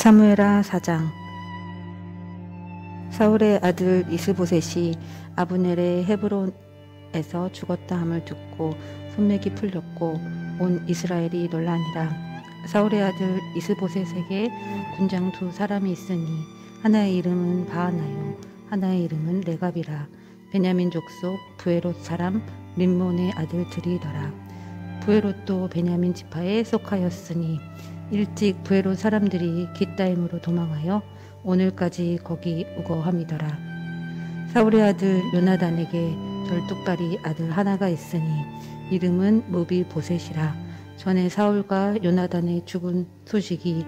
사무엘하 4장. 사울의 아들 이스보셋이 아브넬의 헤브론에서 죽었다 함을 듣고 손맥이 풀렸고 온 이스라엘이 놀라니라. 사울의 아들 이스보셋에게 군장 두 사람이 있으니 하나의 이름은 바하나요 하나의 이름은 레갑이라. 베냐민 족속 부에롯 사람 림몬의 아들들이더라. 부에롯도 베냐민 지파에 속하였으니 일찍 부에롯 사람들이 깃다임으로 도망하여 오늘까지 거기 우거함이더라. 사울의 아들 요나단에게 절뚝발이 아들 하나가 있으니 이름은 무비보셋이라. 전에 사울과 요나단의 죽은 소식이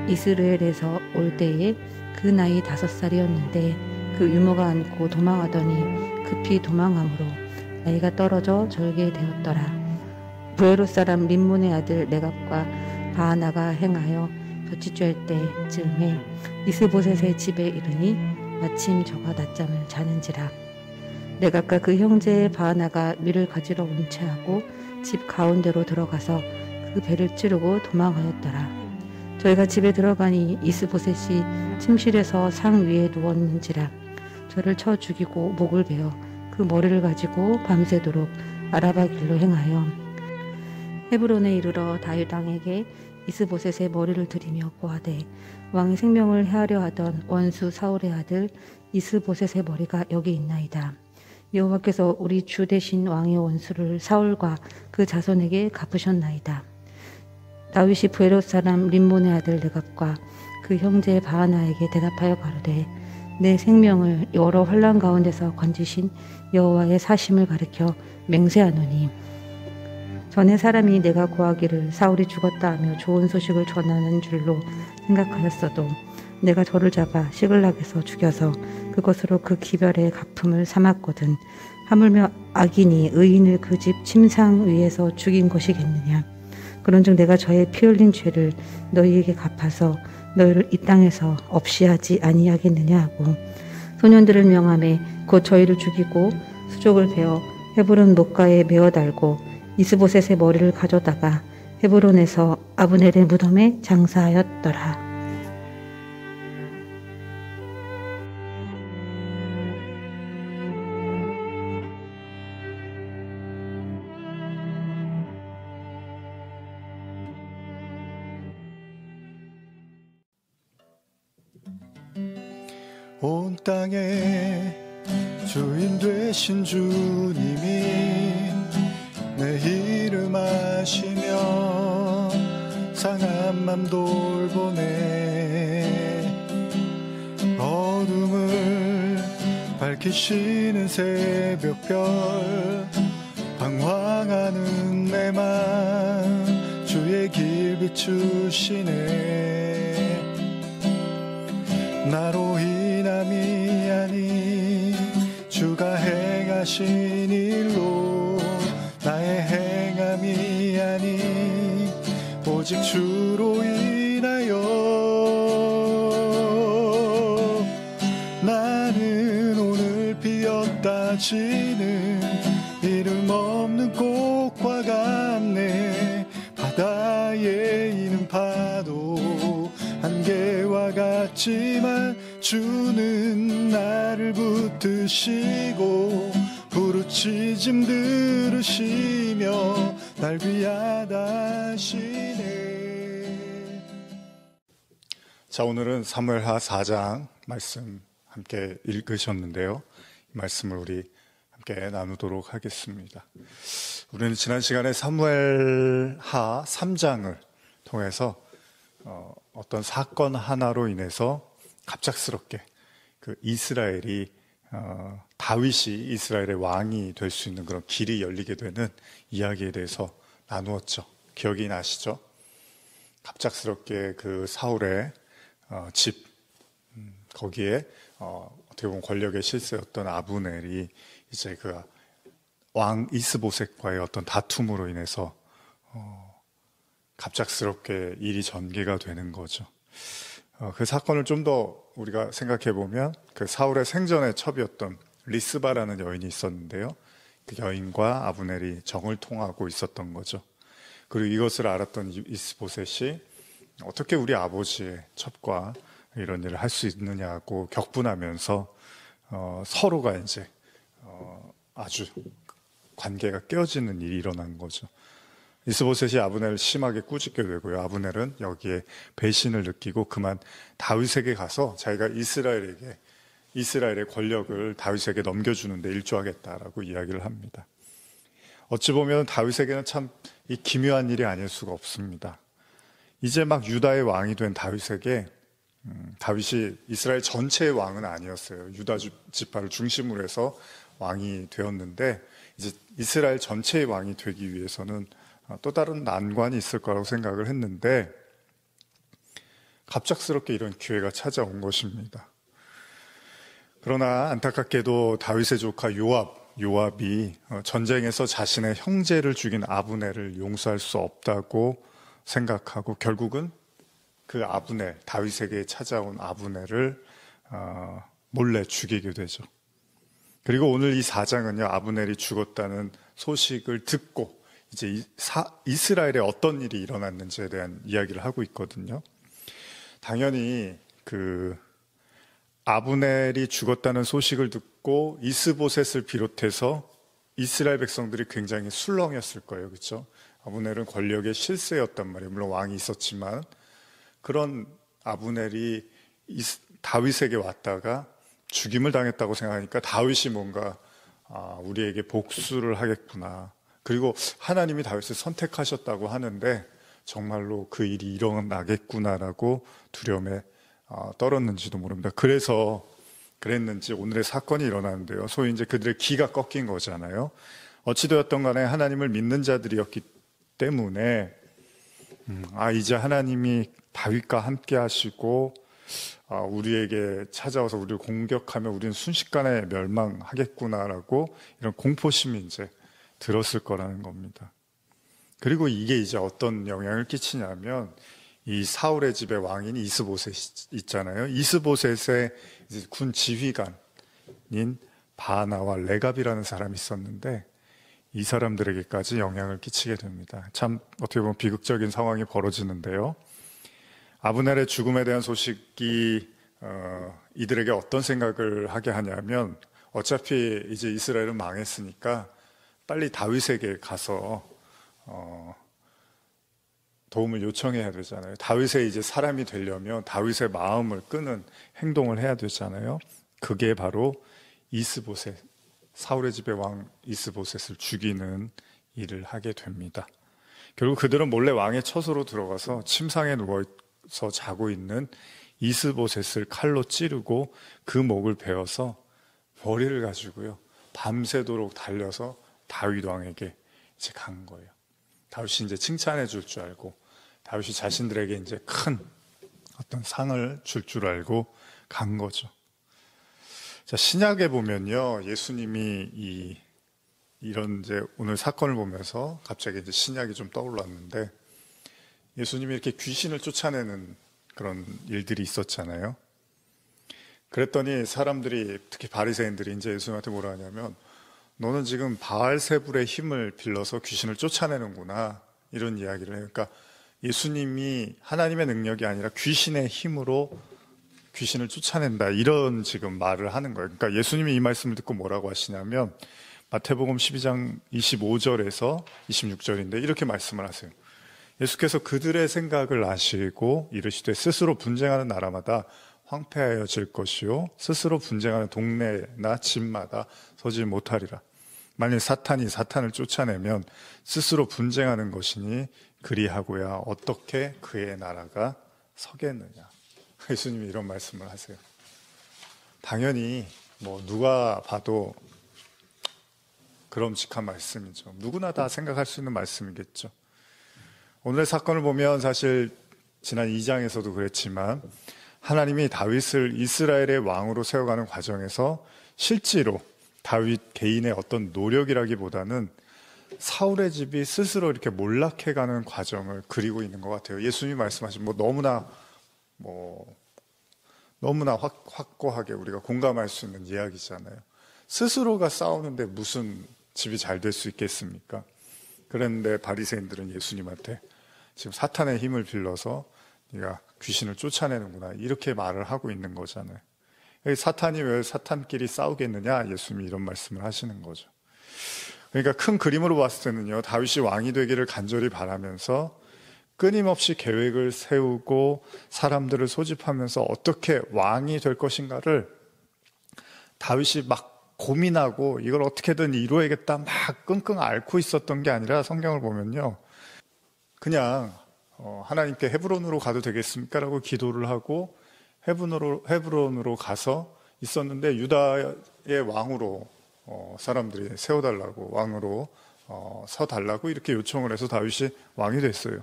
이스라엘에서 올 때에 그 나이 5살이었는데 그 유모가 안고 도망하더니 급히 도망함으로 나이가 떨어져 절게 되었더라. 부에롯 사람 림몬의 아들 레갑과 바하나가 행하여 볕이 쬐을 때쯤에 이스보셋의 집에 이르니 마침 저가 낮잠을 자는지라. 레갑과 그 형제 바하나가 밀을 가지러 운채하고 집 가운데로 들어가서 그 배를 찌르고 도망하였더라. 저희가 집에 들어가니 이스보셋이 침실에서 상 위에 누웠는지라. 저를 쳐 죽이고 목을 베어 그 머리를 가지고 밤새도록 아라바 길로 행하여 헤브론에 이르러 다윗 왕에게 이스보셋의 머리를 들이며 고하되 왕의 생명을 해하려 하던 원수 사울의 아들 이스보셋의 머리가 여기 있나이다. 여호와께서 우리 주 대신 왕의 원수를 사울과 그 자손에게 갚으셨나이다. 다윗이 부에롯 사람 림몬의 아들 레갑과 그 형제 바하나에게 대답하여 가로되 내 생명을 여러 환난 가운데서 건지신 여호와의 사심을 가리켜 맹세하노니 전에 사람이 내가 고하기를 사울이 죽었다 하며 좋은 소식을 전하는 줄로 생각하였어도 내가 저를 잡아 시글락에서 죽여서 그것으로 그 기별의 갚음을 삼았거든. 하물며 악인이 의인을 그 집 침상 위에서 죽인 것이겠느냐. 그런즉 내가 저의 피 흘린 죄를 너희에게 갚아서 너희를 이 땅에서 없이 하지 아니하겠느냐 하고 소년들을 명하매 곧 저희를 죽이고 수족을 베어 헤브론 목가에 메어 달고 이스보셋의 머리를 가져다가 헤브론에서 아브넬의 무덤에 장사하였더라. 온 땅의 주인 되신 주님이 내 이름 아시며 상한 맘 돌보네. 어둠을 밝히시는 새벽별 방황하는 내 맘 주의 길 비추시네. 나로 인함이 아닌 주가 행하신 일로 나의 행함이 아닌 오직 주로 인하여 나는 오늘 피었다 지는 이름 없는 꽃과 같네. 바다에 있는 파도 안개와 같지만 주는 나를 붙드시고 부르짖음 들으시며 날 귀하다 하시네. 자, 오늘은 사무엘하 4장 말씀 함께 읽으셨는데요. 이 말씀을 우리 함께 나누도록 하겠습니다. 우리는 지난 시간에 사무엘하 3장을 통해서 어떤 사건 하나로 인해서 갑작스럽게 그 이스라엘이 다윗이 이스라엘의 왕이 될 수 있는 그런 길이 열리게 되는 이야기에 대해서 나누었죠. 기억이 나시죠? 갑작스럽게 그 사울의 집 거기에 어떻게 보면 권력의 실세였던 아브넬이 이제 그 왕 이스보셋과의 어떤 다툼으로 인해서 갑작스럽게 일이 전개가 되는 거죠. 그 사건을 좀 더 우리가 생각해 보면 그 사울의 생전의 첩이었던 리스바라는 여인이 있었는데요. 그 여인과 아브넬이 정을 통하고 있었던 거죠. 그리고 이것을 알았던 이스보셋이 어떻게 우리 아버지의 첩과 이런 일을 할 수 있느냐고 격분하면서 서로가 이제 아주 관계가 깨어지는 일이 일어난 거죠. 이스보셋이 아브넬을 심하게 꾸짖게 되고요. 아브넬은 여기에 배신을 느끼고 그만 다윗에게 가서 자기가 이스라엘의 권력을 다윗에게 넘겨주는데 일조하겠다라고 이야기를 합니다. 어찌 보면 다윗에게는 참 이 기묘한 일이 아닐 수가 없습니다. 이제 막 유다의 왕이 된 다윗에게 다윗이 이스라엘 전체의 왕은 아니었어요. 유다 지파를 중심으로 해서 왕이 되었는데 이제 이스라엘 전체의 왕이 되기 위해서는 또 다른 난관이 있을 거라고 생각을 했는데 갑작스럽게 이런 기회가 찾아온 것입니다. 그러나 안타깝게도 다윗의 조카 요압이 전쟁에서 자신의 형제를 죽인 아브넬을 용서할 수 없다고 생각하고 결국은 그 아브넬, 다윗에게 찾아온 아브넬을 몰래 죽이게 되죠. 그리고 오늘 이 4장은요, 아브넬이 죽었다는 소식을 듣고 이제 이스라엘에 어떤 일이 일어났는지에 대한 이야기를 하고 있거든요. 당연히 아브넬이 죽었다는 소식을 듣고 이스보셋을 비롯해서 이스라엘 백성들이 굉장히 술렁였을 거예요. 그렇죠? 아브넬은 권력의 실세였단 말이에요. 물론 왕이 있었지만 그런 아브넬이 다윗에게 왔다가 죽임을 당했다고 생각하니까 다윗이 뭔가 우리에게 복수를 하겠구나. 그리고 하나님이 다윗을 선택하셨다고 하는데 정말로 그 일이 일어나겠구나라고 두려움에 떨었는지도 모릅니다. 그래서 그랬는지 오늘의 사건이 일어나는데요. 소위 이제 그들의 기가 꺾인 거잖아요. 어찌되었던 간에 하나님을 믿는 자들이었기 때문에 이제 하나님이 다윗과 함께 하시고 우리에게 찾아와서 우리를 공격하면 우리는 순식간에 멸망하겠구나라고 이런 공포심이 이제 들었을 거라는 겁니다. 그리고 이게 이제 어떤 영향을 끼치냐면 이 사울의 집의 왕인 이스보셋 있잖아요. 이스보셋의 이제 군 지휘관인 바나와 레갑이라는 사람이 있었는데 이 사람들에게까지 영향을 끼치게 됩니다. 참 어떻게 보면 비극적인 상황이 벌어지는데요. 아브넬의 죽음에 대한 소식이 이들에게 어떤 생각을 하게 하냐면 어차피 이제 이스라엘은 망했으니까 빨리 다윗에게 가서 도움을 요청해야 되잖아요. 다윗의 이제 사람이 되려면 다윗의 마음을 끄는 행동을 해야 되잖아요. 그게 바로 이스보셋, 사울의 집의 왕 이스보셋을 죽이는 일을 하게 됩니다. 결국 그들은 몰래 왕의 처소로 들어가서 침상에 누워서 자고 있는 이스보셋을 칼로 찌르고 그 목을 베어서 머리를 가지고요 밤새도록 달려서 다윗 왕에게 이제 간 거예요. 다윗이 이제 칭찬해 줄 줄 알고 다윗이 자신들에게 이제 큰 어떤 상을 줄 줄 알고 간 거죠. 자, 신약에 보면요, 예수님이 이런 이제 오늘 사건을 보면서 갑자기 이제 신약이 좀 떠올랐는데 예수님이 이렇게 귀신을 쫓아내는 그런 일들이 있었잖아요. 그랬더니 사람들이 특히 바리새인들이 이제 예수님한테 뭐라 하냐면 너는 지금 바알세불의 힘을 빌려서 귀신을 쫓아내는구나 이런 이야기를 해요. 그러니까 예수님이 하나님의 능력이 아니라 귀신의 힘으로 귀신을 쫓아낸다 이런 지금 말을 하는 거예요. 그러니까 예수님이 이 말씀을 듣고 뭐라고 하시냐면 마태복음 12장 25절에서 26절인데 이렇게 말씀을 하세요. 예수께서 그들의 생각을 아시고 이르시되 스스로 분쟁하는 나라마다 황폐하여질 것이요 스스로 분쟁하는 동네나 집마다 서지 못하리라. 만일 사탄이 사탄을 쫓아내면 스스로 분쟁하는 것이니 그리하고야 어떻게 그의 나라가 서겠느냐. 예수님이 이런 말씀을 하세요. 당연히 뭐 누가 봐도 그럼직한 말씀이죠. 누구나 다 생각할 수 있는 말씀이겠죠. 오늘의 사건을 보면 사실 지난 2장에서도 그랬지만 하나님이 다윗을 이스라엘의 왕으로 세워가는 과정에서 실제로 다윗 개인의 어떤 노력이라기보다는 사울의 집이 스스로 이렇게 몰락해가는 과정을 그리고 있는 것 같아요. 예수님이 말씀하신 너무나 확고하게 우리가 공감할 수 있는 이야기잖아요. 스스로가 싸우는데 무슨 집이 잘 될 수 있겠습니까? 그런데 바리새인들은 예수님한테 지금 사탄의 힘을 빌려서 네가 귀신을 쫓아내는구나. 이렇게 말을 하고 있는 거잖아요. 사탄이 왜 사탄끼리 싸우겠느냐? 예수님이 이런 말씀을 하시는 거죠. 그러니까 큰 그림으로 봤을 때는요, 다윗이 왕이 되기를 간절히 바라면서 끊임없이 계획을 세우고 사람들을 소집하면서 어떻게 왕이 될 것인가를 다윗이 막 고민하고 이걸 어떻게든 이루어야겠다 막 끙끙 앓고 있었던 게 아니라 성경을 보면요, 그냥 하나님께 헤브론으로 가도 되겠습니까? 라고 기도를 하고 헤브론으로 가서 있었는데 유다의 왕으로 사람들이 세워달라고, 왕으로 서달라고 이렇게 요청을 해서 다윗이 왕이 됐어요.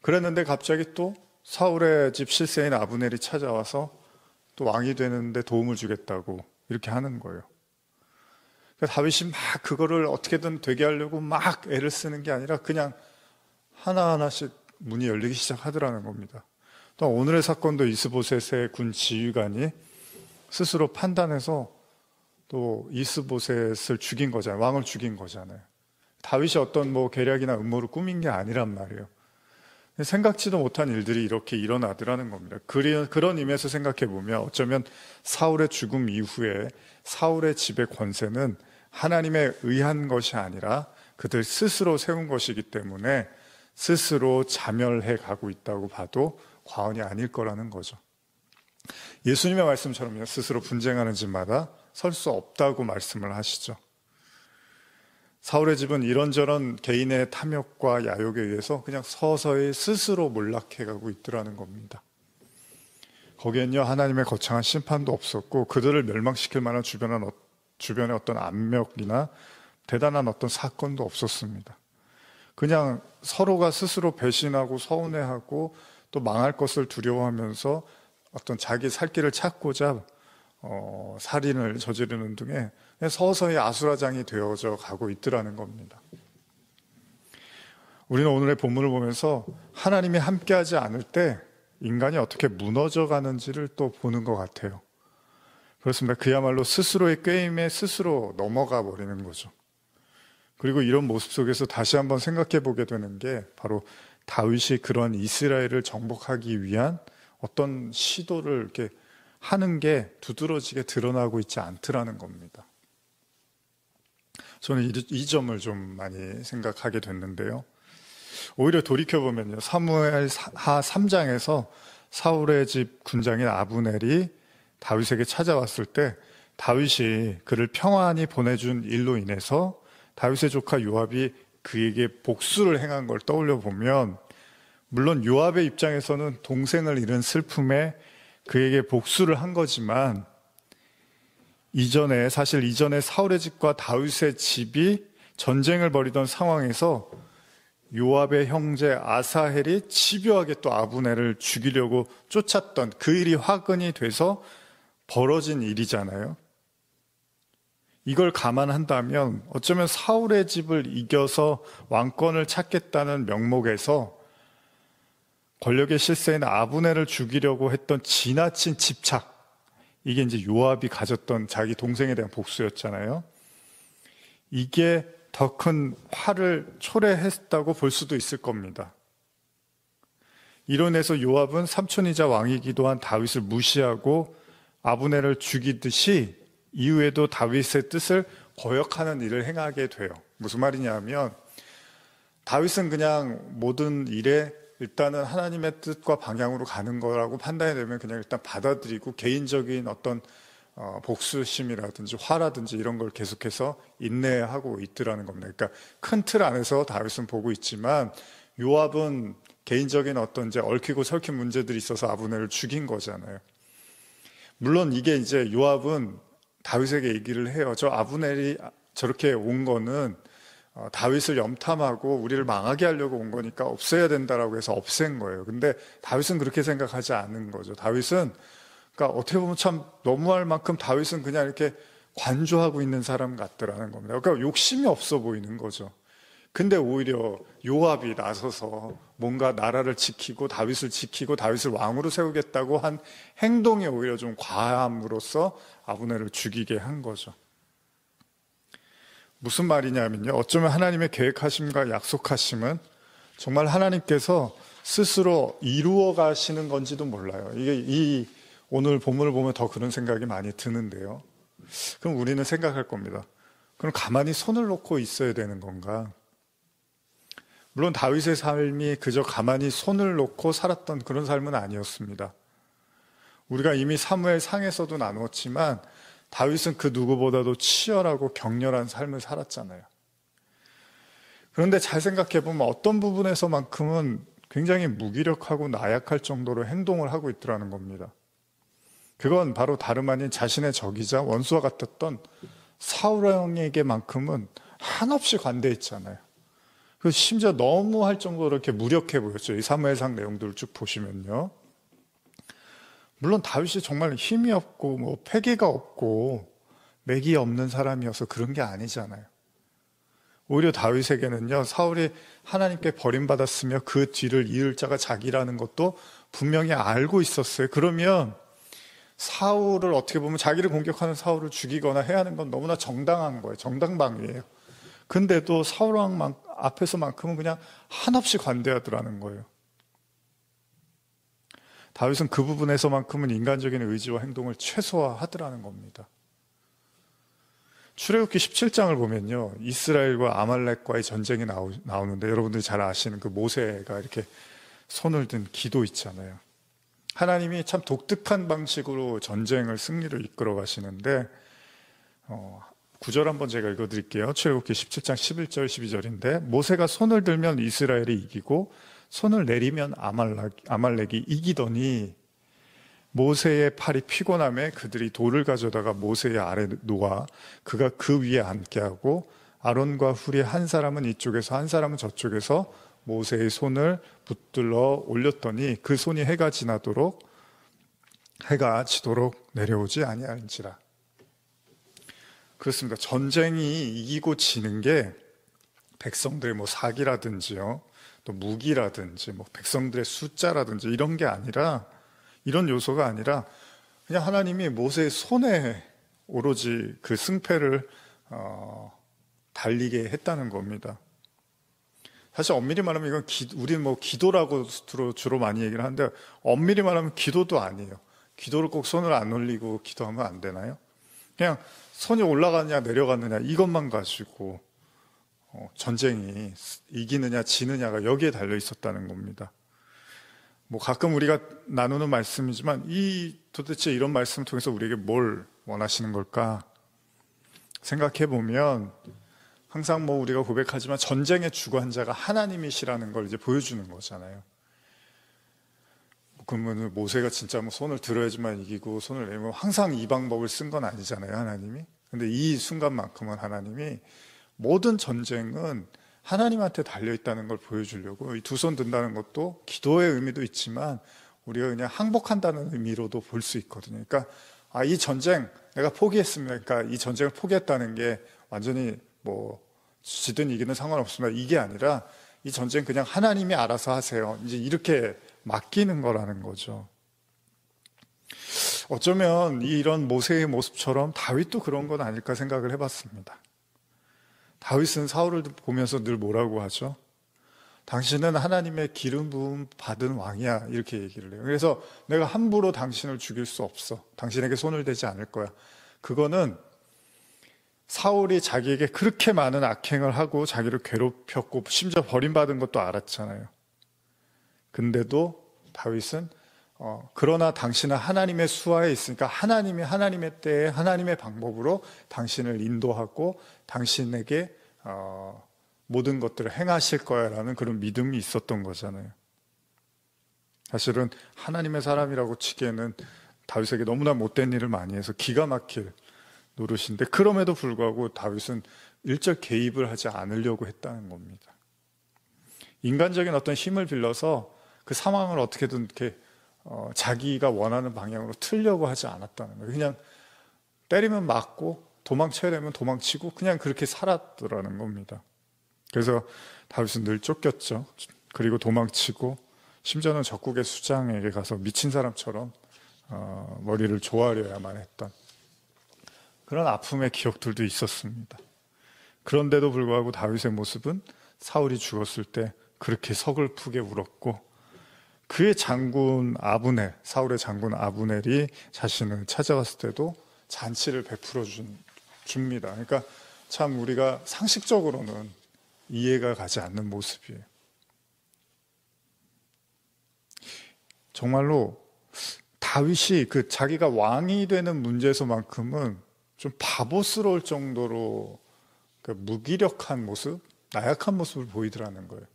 그랬는데 갑자기 또 사울의 집 실세인 아브넬이 찾아와서 또 왕이 되는데 도움을 주겠다고 이렇게 하는 거예요. 그러니까 다윗이 막 그거를 어떻게든 되게 하려고 막 애를 쓰는 게 아니라 그냥 하나하나씩 문이 열리기 시작하더라는 겁니다. 또 오늘의 사건도 이스보셋의 군 지휘관이 스스로 판단해서 또 이스보셋을 죽인 거잖아요. 왕을 죽인 거잖아요. 다윗이 어떤 계략이나 음모를 꾸민 게 아니란 말이에요. 생각지도 못한 일들이 이렇게 일어나더라는 겁니다. 그런 의미에서 생각해 보면 어쩌면 사울의 죽음 이후에 사울의 집의 권세는 하나님에 의한 것이 아니라 그들 스스로 세운 것이기 때문에 스스로 자멸해 가고 있다고 봐도 과언이 아닐 거라는 거죠. 예수님의 말씀처럼요, 스스로 분쟁하는 집마다 설 수 없다고 말씀을 하시죠. 사울의 집은 이런저런 개인의 탐욕과 야욕에 의해서 그냥 서서히 스스로 몰락해가고 있더라는 겁니다. 거기엔요, 하나님의 거창한 심판도 없었고 그들을 멸망시킬 만한 주변의 어떤 압력이나 대단한 어떤 사건도 없었습니다. 그냥 서로가 스스로 배신하고 서운해하고 또 망할 것을 두려워하면서 어떤 자기 살 길을 찾고자 살인을 저지르는 등의 서서히 아수라장이 되어져 가고 있더라는 겁니다. 우리는 오늘의 본문을 보면서 하나님이 함께하지 않을 때 인간이 어떻게 무너져 가는지를 또 보는 것 같아요. 그렇습니다. 그야말로 스스로의 꾀임에 스스로 넘어가 버리는 거죠. 그리고 이런 모습 속에서 다시 한번 생각해 보게 되는 게 바로 다윗이 그런 이스라엘을 정복하기 위한 어떤 시도를 이렇게 하는 게 두드러지게 드러나고 있지 않더라는 겁니다. 저는 이 점을 좀 많이 생각하게 됐는데요. 오히려 돌이켜보면요, 사무엘하 3장에서 사울의 집 군장인 아브넬이 다윗에게 찾아왔을 때 다윗이 그를 평안히 보내준 일로 인해서 다윗의 조카 요압이 그에게 복수를 행한 걸 떠올려 보면, 물론 요압의 입장에서는 동생을 잃은 슬픔에 그에게 복수를 한 거지만 이전에 사울의 집과 다윗의 집이 전쟁을 벌이던 상황에서 요압의 형제 아사헬이 집요하게 또 아브넬을 죽이려고 쫓았던 그 일이 화근이 돼서 벌어진 일이잖아요. 이걸 감안한다면 어쩌면 사울의 집을 이겨서 왕권을 찾겠다는 명목에서 권력의 실세인 아브넬을 죽이려고 했던 지나친 집착, 이게 이제 요압이 가졌던 자기 동생에 대한 복수였잖아요. 이게 더 큰 화를 초래했다고 볼 수도 있을 겁니다. 이로 인해서 요압은 삼촌이자 왕이기도 한 다윗을 무시하고 아브넬을 죽이듯이 이후에도 다윗의 뜻을 거역하는 일을 행하게 돼요. 무슨 말이냐면 다윗은 그냥 모든 일에 일단은 하나님의 뜻과 방향으로 가는 거라고 판단이 되면 그냥 일단 받아들이고 개인적인 어떤 복수심이라든지 화라든지 이런 걸 계속해서 인내하고 있더라는 겁니다. 그러니까 큰 틀 안에서 다윗은 보고 있지만 요압은 개인적인 어떤 이제 얽히고 설킨 문제들이 있어서 아브넬을 죽인 거잖아요. 물론 이게 이제 요압은 다윗에게 얘기를 해요. 저 아브넬이 저렇게 온 거는 다윗을 염탐하고 우리를 망하게 하려고 온 거니까 없애야 된다라고 해서 없앤 거예요. 근데 다윗은 그렇게 생각하지 않은 거죠. 다윗은 그러니까 어떻게 보면 참 너무할 만큼 다윗은 그냥 이렇게 관조하고 있는 사람 같더라는 겁니다. 그러니까 욕심이 없어 보이는 거죠. 근데 오히려 요압이 나서서 뭔가 나라를 지키고 다윗을 왕으로 세우겠다고 한 행동이 오히려 좀 과함으로써 아브넬을 죽이게 한 거죠. 무슨 말이냐면요, 어쩌면 하나님의 계획하심과 약속하심은 정말 하나님께서 스스로 이루어 가시는 건지도 몰라요. 이게 오늘 본문을 보면 더 그런 생각이 많이 드는데요. 그럼 우리는 생각할 겁니다. 그럼 가만히 손을 놓고 있어야 되는 건가? 물론 다윗의 삶이 그저 가만히 손을 놓고 살았던 그런 삶은 아니었습니다. 우리가 이미 사무엘 상에서도 나누었지만 다윗은 그 누구보다도 치열하고 격렬한 삶을 살았잖아요. 그런데 잘 생각해 보면 어떤 부분에서만큼은 굉장히 무기력하고 나약할 정도로 행동을 하고 있더라는 겁니다. 그건 바로 다름 아닌 자신의 적이자 원수와 같았던 사울 왕에게만큼은 한없이 관대했잖아요. 그래서 심지어 너무 할 정도로 이렇게 무력해 보였죠. 이 사무엘상 내용들을 쭉 보시면요. 물론 다윗이 정말 힘이 없고 뭐 패기가 없고 맥이 없는 사람이어서 그런 게 아니잖아요. 오히려 다윗에게는요, 사울이 하나님께 버림받았으며 그 뒤를 이을 자가 자기라는 것도 분명히 알고 있었어요. 그러면 사울을 어떻게 보면 자기를 공격하는 사울을 죽이거나 해야 하는 건 너무나 정당한 거예요. 정당방위예요. 근데도 사울 왕 앞에서만큼은 그냥 한없이 관대하더라는 거예요. 다윗은 그 부분에서만큼은 인간적인 의지와 행동을 최소화하더라는 겁니다. 출애굽기 17장을 보면요, 이스라엘과 아말렉과의 전쟁이 나오는데 여러분들이 잘 아시는 그 모세가 이렇게 손을 든 기도 있잖아요. 하나님이 참 독특한 방식으로 전쟁을 승리를 이끌어 가시는데 9절 한번 제가 읽어드릴게요. 출애굽기 17장 11절 12절인데 모세가 손을 들면 이스라엘이 이기고 손을 내리면 아말렉이 이기더니 모세의 팔이 피곤함에 그들이 돌을 가져다가 모세의 아래 놓아 그가 그 위에 앉게 하고 아론과 훌이 한 사람은 이쪽에서 한 사람은 저쪽에서 모세의 손을 붙들러 올렸더니 그 손이 해가 지도록 내려오지 아니한지라. 그렇습니다. 전쟁이 이기고 지는 게 백성들의 뭐 사기라든지요, 또 무기라든지 뭐 백성들의 숫자라든지 이런 게 아니라, 이런 요소가 아니라 그냥 하나님이 모세의 손에 오로지 그 승패를 달리게 했다는 겁니다. 사실 엄밀히 말하면 이건 우리는 뭐 기도라고 주로 많이 얘기를 하는데 엄밀히 말하면 기도도 아니에요. 기도를 꼭 손을 안 올리고 기도하면 안 되나요? 그냥 손이 올라가느냐 내려가느냐 이것만 가지고 전쟁이 이기느냐 지느냐가 여기에 달려 있었다는 겁니다. 뭐 가끔 우리가 나누는 말씀이지만 도대체 이런 말씀을 통해서 우리에게 뭘 원하시는 걸까 생각해 보면 항상 뭐 우리가 고백하지만 전쟁의 주관자가 하나님이시라는 걸 이제 보여주는 거잖아요. 그러면 모세가 진짜 뭐 손을 들어야지만 이기고 손을 내면 항상 이 방법을 쓴 건 아니잖아요, 하나님이. 근데 이 순간만큼은 하나님이 모든 전쟁은 하나님한테 달려있다는 걸 보여주려고 이 두 손 든다는 것도 기도의 의미도 있지만 우리가 그냥 항복한다는 의미로도 볼 수 있거든요. 그러니까 이 전쟁 내가 포기했습니다. 그러니까 이 전쟁을 포기했다는 게 완전히 뭐 지든 이기든 상관없습니다. 이게 아니라 이 전쟁 그냥 하나님이 알아서 하세요. 이제 이렇게 맡기는 거라는 거죠. 어쩌면 이런 모세의 모습처럼 다윗도 그런 건 아닐까 생각을 해봤습니다. 다윗은 사울을 보면서 늘 뭐라고 하죠? 당신은 하나님의 기름 부음 받은 왕이야, 이렇게 얘기를 해요. 그래서 내가 함부로 당신을 죽일 수 없어. 당신에게 손을 대지 않을 거야. 그거는 사울이 자기에게 그렇게 많은 악행을 하고 자기를 괴롭혔고 심지어 버림받은 것도 알았잖아요. 근데도 다윗은 그러나 당신은 하나님의 수하에 있으니까 하나님이 하나님의 때에 하나님의 방법으로 당신을 인도하고 당신에게 모든 것들을 행하실 거야라는 그런 믿음이 있었던 거잖아요. 사실은 하나님의 사람이라고 치기에는 다윗에게 너무나 못된 일을 많이 해서 기가 막힐 노릇인데 그럼에도 불구하고 다윗은 일절 개입을 하지 않으려고 했다는 겁니다. 인간적인 어떤 힘을 빌려서 그 상황을 어떻게든 이렇게 자기가 원하는 방향으로 틀려고 하지 않았다는 거예요. 그냥 때리면 맞고 도망쳐야 되면 도망치고 그냥 그렇게 살았더라는 겁니다. 그래서 다윗은 늘 쫓겼죠. 그리고 도망치고 심지어는 적국의 수장에게 가서 미친 사람처럼 머리를 조아려야만 했던 그런 아픔의 기억들도 있었습니다. 그런데도 불구하고 다윗의 모습은 사울이 죽었을 때 그렇게 서글프게 울었고 그의 장군 아브넬, 사울의 장군 아브넬이 자신을 찾아왔을 때도 잔치를 베풀어 줍니다. 그러니까 참 우리가 상식적으로는 이해가 가지 않는 모습이에요. 정말로 다윗이 그 자기가 왕이 되는 문제에서만큼은 좀 바보스러울 정도로 그 무기력한 모습, 나약한 모습을 보이더라는 거예요.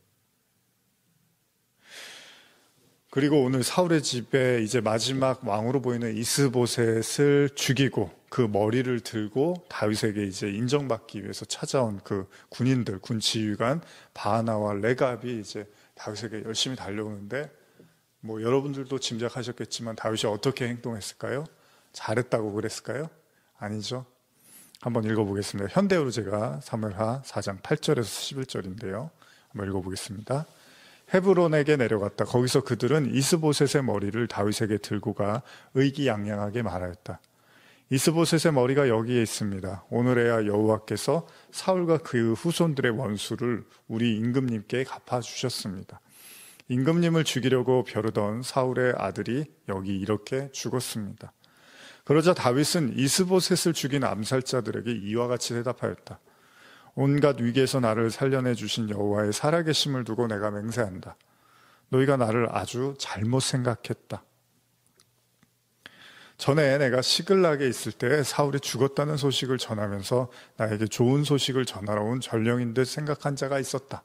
그리고 오늘 사울의 집에 이제 마지막 왕으로 보이는 이스보셋을 죽이고 그 머리를 들고 다윗에게 이제 인정받기 위해서 찾아온 그 군인들, 군 지휘관 바하나와 레갑이 이제 다윗에게 열심히 달려오는데 뭐 여러분들도 짐작하셨겠지만 다윗이 어떻게 행동했을까요? 잘했다고 그랬을까요? 아니죠. 한번 읽어보겠습니다. 현대어로 제가 사무엘하 4장 8절에서 11절인데요. 한번 읽어보겠습니다. 헤브론에게 내려갔다. 거기서 그들은 이스보셋의 머리를 다윗에게 들고 가 의기양양하게 말하였다. 이스보셋의 머리가 여기에 있습니다. 오늘에야 여호와께서 사울과 그 후손들의 원수를 우리 임금님께 갚아주셨습니다. 임금님을 죽이려고 벼르던 사울의 아들이 여기 이렇게 죽었습니다. 그러자 다윗은 이스보셋을 죽인 암살자들에게 이와 같이 대답하였다. 온갖 위기에서 나를 살려내 주신 여호와의 살아계심을 두고 내가 맹세한다. 너희가 나를 아주 잘못 생각했다. 전에 내가 시글락에 있을 때 사울이 죽었다는 소식을 전하면서 나에게 좋은 소식을 전하러 온 전령인 듯 생각한 자가 있었다.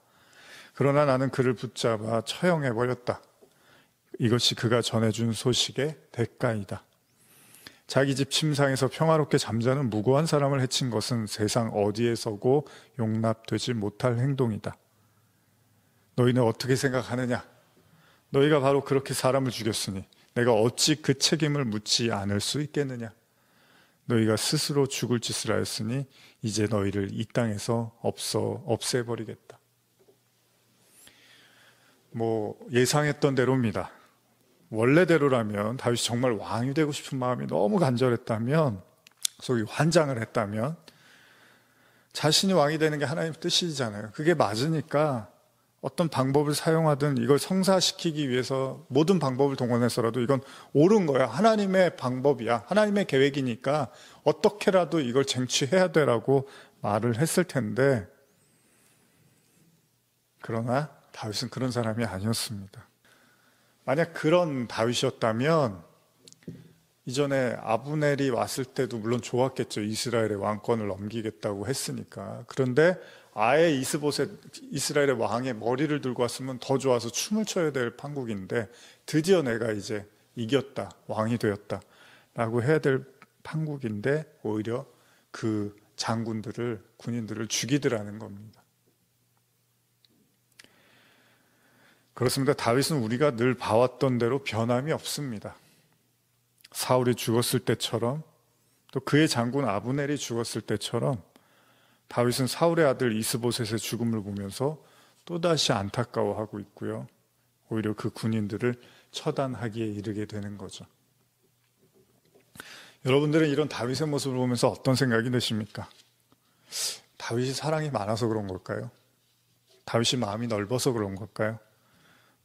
그러나 나는 그를 붙잡아 처형해버렸다. 이것이 그가 전해준 소식의 대가이다. 자기 집 침상에서 평화롭게 잠자는 무고한 사람을 해친 것은 세상 어디에서고 용납되지 못할 행동이다. 너희는 어떻게 생각하느냐? 너희가 바로 그렇게 사람을 죽였으니 내가 어찌 그 책임을 묻지 않을 수 있겠느냐? 너희가 스스로 죽을 짓을 하였으니 이제 너희를 이 땅에서 없애버리겠다. 예상했던 대로입니다. 원래대로라면 다윗이 정말 왕이 되고 싶은 마음이 너무 간절했다면, 속이 환장을 했다면, 자신이 왕이 되는 게 하나님의 뜻이잖아요. 그게 맞으니까 어떤 방법을 사용하든 이걸 성사시키기 위해서 모든 방법을 동원해서라도 이건 옳은 거야. 하나님의 방법이야. 하나님의 계획이니까 어떻게라도 이걸 쟁취해야 되라고 말을 했을 텐데, 그러나 다윗은 그런 사람이 아니었습니다. 만약 그런 다윗이었다면 이전에 아브넬이 왔을 때도 물론 좋았겠죠. 이스라엘의 왕권을 넘기겠다고 했으니까. 그런데 아예 이스보셋 이스라엘의 왕의 머리를 들고 왔으면 더 좋아서 춤을 춰야 될 판국인데 드디어 내가 이제 이겼다, 왕이 되었다 라고 해야 될 판국인데 오히려 그 장군들을, 군인들을 죽이더라는 겁니다. 그렇습니다. 다윗은 우리가 늘 봐왔던 대로 변함이 없습니다. 사울이 죽었을 때처럼, 또 그의 장군 아브넬이 죽었을 때처럼 다윗은 사울의 아들 이스보셋의 죽음을 보면서 또다시 안타까워하고 있고요. 오히려 그 군인들을 처단하기에 이르게 되는 거죠. 여러분들은 이런 다윗의 모습을 보면서 어떤 생각이 드십니까? 다윗이 사랑이 많아서 그런 걸까요? 다윗이 마음이 넓어서 그런 걸까요?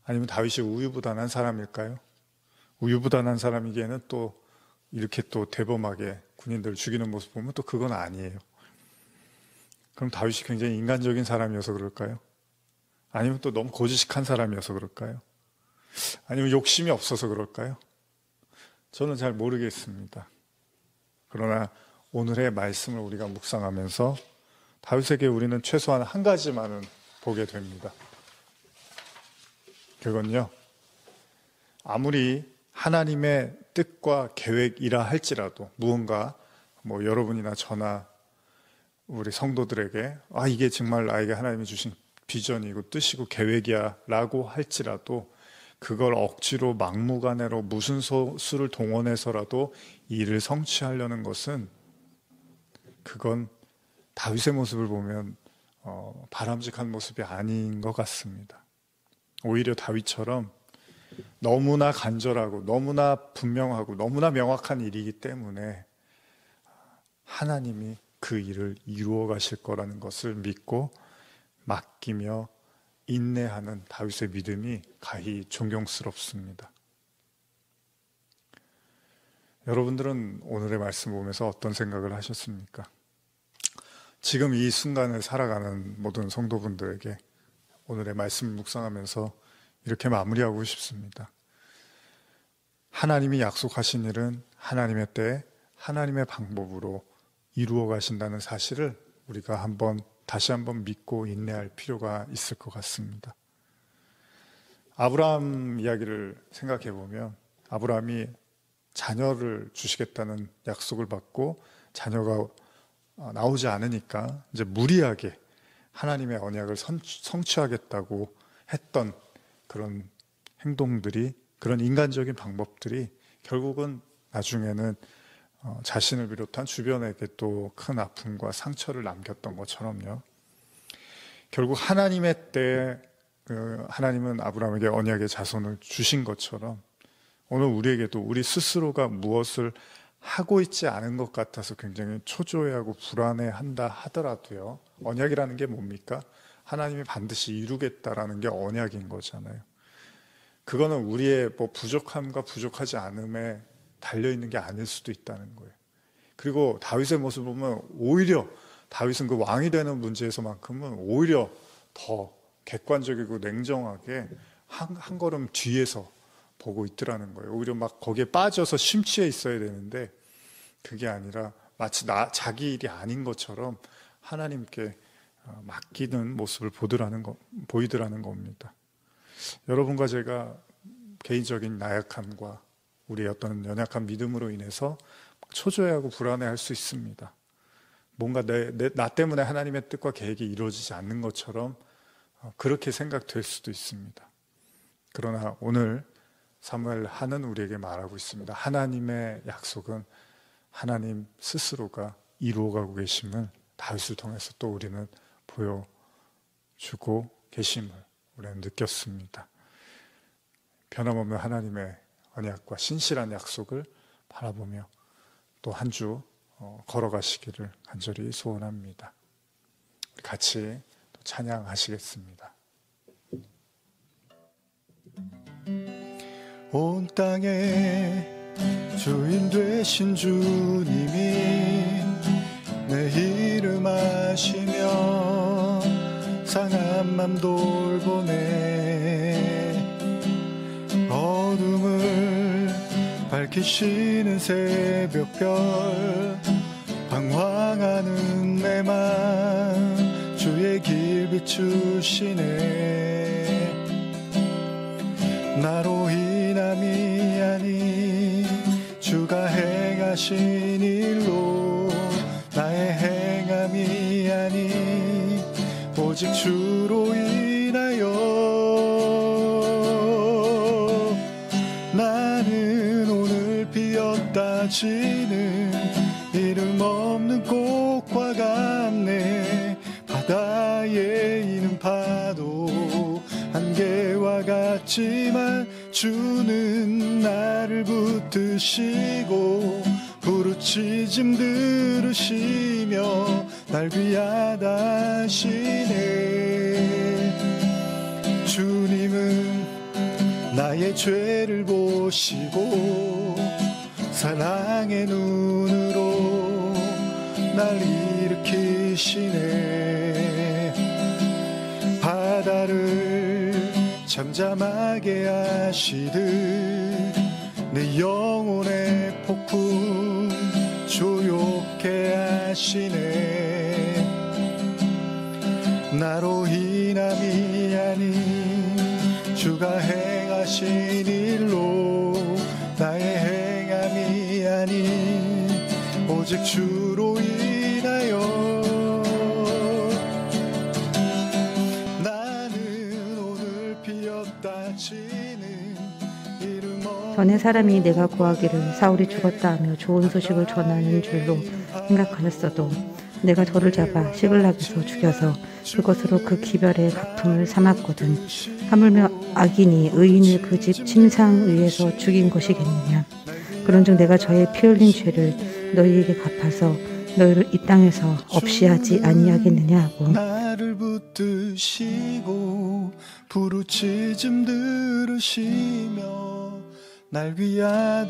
아니면 다윗이 우유부단한 사람일까요? 우유부단한 사람이기에는 또 이렇게 또 대범하게 군인들을 죽이는 모습 보면 또 그건 아니에요. 그럼 다윗이 굉장히 인간적인 사람이어서 그럴까요? 아니면 또 너무 고지식한 사람이어서 그럴까요? 아니면 욕심이 없어서 그럴까요? 저는 잘 모르겠습니다. 그러나 오늘의 말씀을 우리가 묵상하면서 다윗에게 우리는 최소한 한 가지만은 보게 됩니다. 그건요, 아무리 하나님의 뜻과 계획이라 할지라도 무언가 여러분이나 저나 우리 성도들에게 이게 정말 나에게 하나님이 주신 비전이고 뜻이고 계획이야 라고 할지라도 그걸 억지로 막무가내로 무슨 수를 동원해서라도 일을 성취하려는 것은 그건 다윗의 모습을 보면 바람직한 모습이 아닌 것 같습니다. 오히려 다윗처럼 너무나 간절하고 너무나 분명하고 너무나 명확한 일이기 때문에 하나님이 그 일을 이루어 가실 거라는 것을 믿고 맡기며 인내하는 다윗의 믿음이 가히 존경스럽습니다. 여러분들은 오늘의 말씀 보면서 어떤 생각을 하셨습니까? 지금 이 순간을 살아가는 모든 성도분들에게 오늘의 말씀을 묵상하면서 이렇게 마무리하고 싶습니다. 하나님이 약속하신 일은 하나님의 때에 하나님의 방법으로 이루어 가신다는 사실을 우리가 다시 한번 믿고 인내할 필요가 있을 것 같습니다. 아브라함 이야기를 생각해 보면 아브라함이 자녀를 주시겠다는 약속을 받고 자녀가 나오지 않으니까 이제 무리하게 하나님의 언약을 성취하겠다고 했던 그런 행동들이, 그런 인간적인 방법들이 결국은 나중에는 자신을 비롯한 주변에게 또 큰 아픔과 상처를 남겼던 것처럼요. 결국 하나님의 때에 하나님은 아브라함에게 언약의 자손을 주신 것처럼 오늘 우리에게도 우리 스스로가 무엇을 하고 있지 않은 것 같아서 굉장히 초조해하고 불안해한다 하더라도요, 언약이라는 게 뭡니까? 하나님이 반드시 이루겠다라는 게 언약인 거잖아요. 그거는 우리의 부족함과 부족하지 않음에 달려있는 게 아닐 수도 있다는 거예요. 그리고 다윗의 모습을 보면 오히려 다윗은 그 왕이 되는 문제에서만큼은 오히려 더 객관적이고 냉정하게 한 걸음 뒤에서 보고 있더라는 거예요. 오히려 막 거기에 빠져서 심취해 있어야 되는데 그게 아니라 마치 자기 일이 아닌 것처럼 하나님께 맡기는 모습을 보이더라는 겁니다. 여러분과 제가 개인적인 나약함과 우리의 어떤 연약한 믿음으로 인해서 초조해하고 불안해할 수 있습니다. 뭔가 나 때문에 하나님의 뜻과 계획이 이루어지지 않는 것처럼 그렇게 생각될 수도 있습니다. 그러나 오늘 사무엘 하는 우리에게 말하고 있습니다. 하나님의 약속은 하나님 스스로가 이루어가고 계심을 다윗을 통해서 또 우리는 보여주고 계심을 우리는 느꼈습니다. 변함없는 하나님의 언약과 신실한 약속을 바라보며 또 한 주 걸어가시기를 간절히 소원합니다. 같이 또 찬양하시겠습니다. 온 땅의 주인 되신 주님이 내 이름 아시며 상한 맘 돌보네. 어둠을 밝히시는 새벽별 방황하는 내 맘 주의 길 비추시네. 나로 인함이 아닌 주가 행하신 일로 나의 행함이 아닌 오직 주로 인하여 나는 오늘 피었다 지는 이름 없는 꽃과 같네. 바다에 있는 파도 한계와 같지만 주는 나를 붙드시고 부르짖음 들으시며 날 귀하다 하시네. 주님은 나의 죄를 보시고 사랑의 눈으로 날 일으키시네. 바다를 잠잠하게 하시듯 내 영혼의 폭풍 조용케 하시네. 나로 인함이 아닌 주가 행하신 일로 나의 행함이 아닌 오직 주로 인하여 나는 오늘 피었다 지는 이름 없는 전에 사람이 내가 구하기를 사울이 죽었다 하며 좋은 소식을 전하는 줄로 생각하였어도 내가 저를 잡아 시글락에서 죽여서 그것으로 그 기별의 갚음을 삼았거든. 하물며 악인이 의인을 그 집 침상 위에서 죽인 것이겠느냐. 그런즉 내가 저의 피 흘린 죄를 너희에게 갚아서 너희를 이 땅에서 없이 하지 아니하겠느냐 하고 나를 붙드시고 부르짖음 들으시며 날 위하다시네.